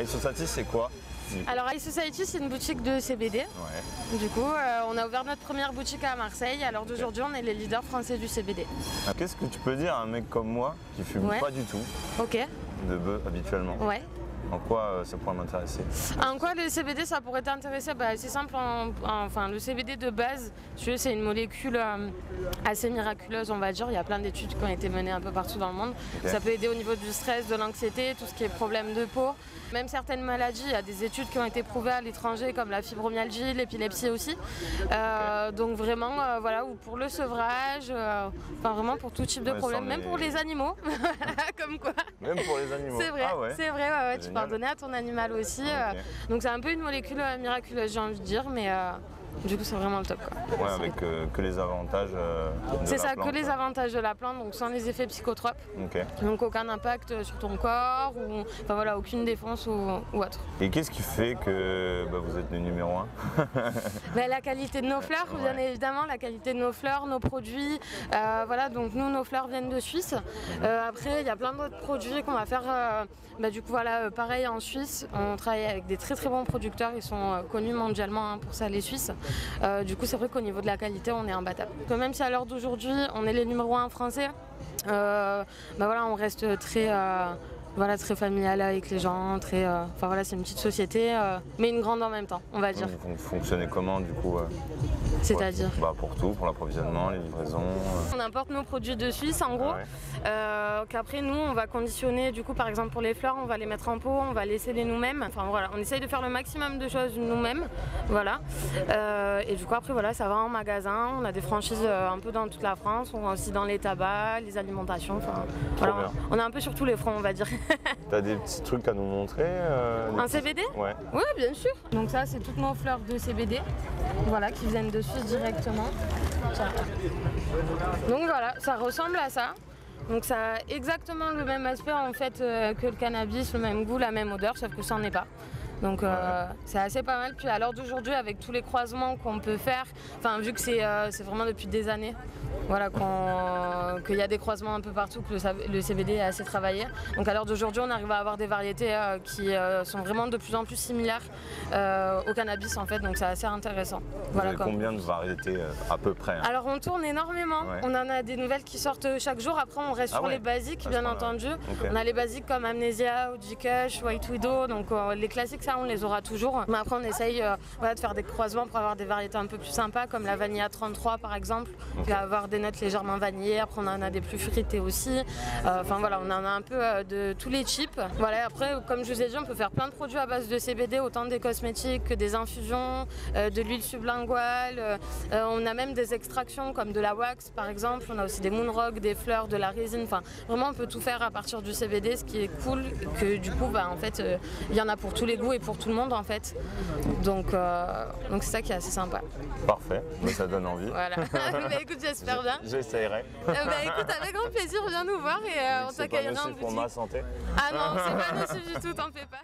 iSociety, c'est quoi? Alors iSociety, c'est une boutique de CBD. Ouais. Du coup, on a ouvert notre première boutique à Marseille. À l'heure d'aujourd'hui, on est les leaders français du CBD. Qu'est-ce que tu peux dire à un mec comme moi qui fume pas du tout Ok. de bœuf habituellement? Ouais. En quoi ça pourrait m'intéresser? En quoi le CBD ça pourrait t'intéresser? C'est simple, enfin le CBD de base, c'est une molécule assez miraculeuse, on va dire. Il y a plein d'études qui ont été menées un peu partout dans le monde. Okay. Ça peut aider au niveau du stress, de l'anxiété, tout ce qui est problème de peau. Même certaines maladies, il y a des études qui ont été prouvées à l'étranger comme la fibromyalgie, l'épilepsie aussi. Donc vraiment, voilà, ou pour le sevrage, enfin vraiment pour tout type de problème, même pour les animaux, comme quoi. Même pour les animaux. C'est vrai, ah ouais. C'est vrai, ouais, tu peux en donner à ton animal aussi. Donc c'est un peu une molécule miraculeuse, j'ai envie de dire, mais du coup c'est vraiment le top, quoi. Ouais, avec que les avantages de la plante. C'est ça, que les avantages de la plante, donc sans les effets psychotropes. Donc aucun impact sur ton corps, ou enfin voilà, aucune défense ou autre. Et qu'est-ce qui fait que vous êtes le numéro 1? La qualité de nos fleurs, bien évidemment, la qualité de nos fleurs, nos produits. Voilà, donc nous, nos fleurs viennent de Suisse. Après, il y a plein d'autres produits qu'on va faire. Du coup, voilà, pareil en Suisse, on travaille avec des très très bons producteurs. Ils sont connus mondialement pour ça, les Suisses. Du coup, c'est vrai qu'au niveau de la qualité, on est imbattable. Même si à l'heure d'aujourd'hui, on est les numéros 1 français, voilà, on reste très... Voilà, très familial avec les gens, très, enfin voilà, c'est une petite société, mais une grande en même temps, on va dire. Vous fonctionnez comment du coup? C'est-à-dire pour tout, pour l'approvisionnement, les livraisons. On importe nos produits de Suisse en gros, qu'après nous on va conditionner, du coup par exemple pour les fleurs on va les mettre en pot, on va les sceller nous-mêmes, enfin voilà, on essaye de faire le maximum de choses nous-mêmes, voilà. Et du coup après voilà, ça va en magasin, on a des franchises un peu dans toute la France, on va aussi dans les tabacs, les alimentations, enfin voilà, on est un peu sur tous les fronts on va dire. T'as des petits trucs à nous montrer Un CBD? Ouais. Oui, bien sûr. Donc ça, c'est toutes nos fleurs de CBD, voilà, qui viennent de Suisse directement. Donc voilà, ça ressemble à ça. Donc ça a exactement le même aspect en fait que le cannabis, le même goût, la même odeur, sauf que ça n'en est pas. Donc c'est assez pas mal. Puis à l'heure d'aujourd'hui, avec tous les croisements qu'on peut faire, enfin vu que c'est vraiment depuis des années, voilà, qu'il y a des croisements un peu partout, que le CBD est assez travaillé. Donc à l'heure d'aujourd'hui, on arrive à avoir des variétés qui sont vraiment de plus en plus similaires au cannabis en fait. Donc c'est assez intéressant. Vous avez combien de variétés à peu près? Alors on tourne énormément. On en a des nouvelles qui sortent chaque jour. Après on reste sur les basiques bien entendu. On a les basiques comme Amnesia, OG Kush, White Widow. Donc les classiques ça on les aura toujours. Mais après on essaye de faire des croisements pour avoir des variétés un peu plus sympas comme la Vanilla 33 par exemple. Qui va avoir des notes légèrement vanillées. Après on en a des plus fruités aussi. Enfin voilà, on en a un peu de tous les types. Voilà, après comme je vous ai dit on peut faire plein de produits à base de CBD, autant des cosmétiques que des infusions, de l'huile sublinguale. On a même des extractions comme de la wax par exemple. On a aussi des moonrock, des fleurs, de la résine. Enfin vraiment on peut tout faire à partir du CBD, ce qui est cool, que du coup en fait il y en a pour tous les goûts et pour tout le monde en fait. Donc c'est ça qui est assez sympa. Parfait, ça donne envie. Voilà. Écoute, j'espère bien. J'essayerai. Écoute, avec grand plaisir, viens nous voir et on t'accueillera en boutique. C'est pas nocif pour ma santé? Ah non, c'est pas nocif du tout, t'en fais pas.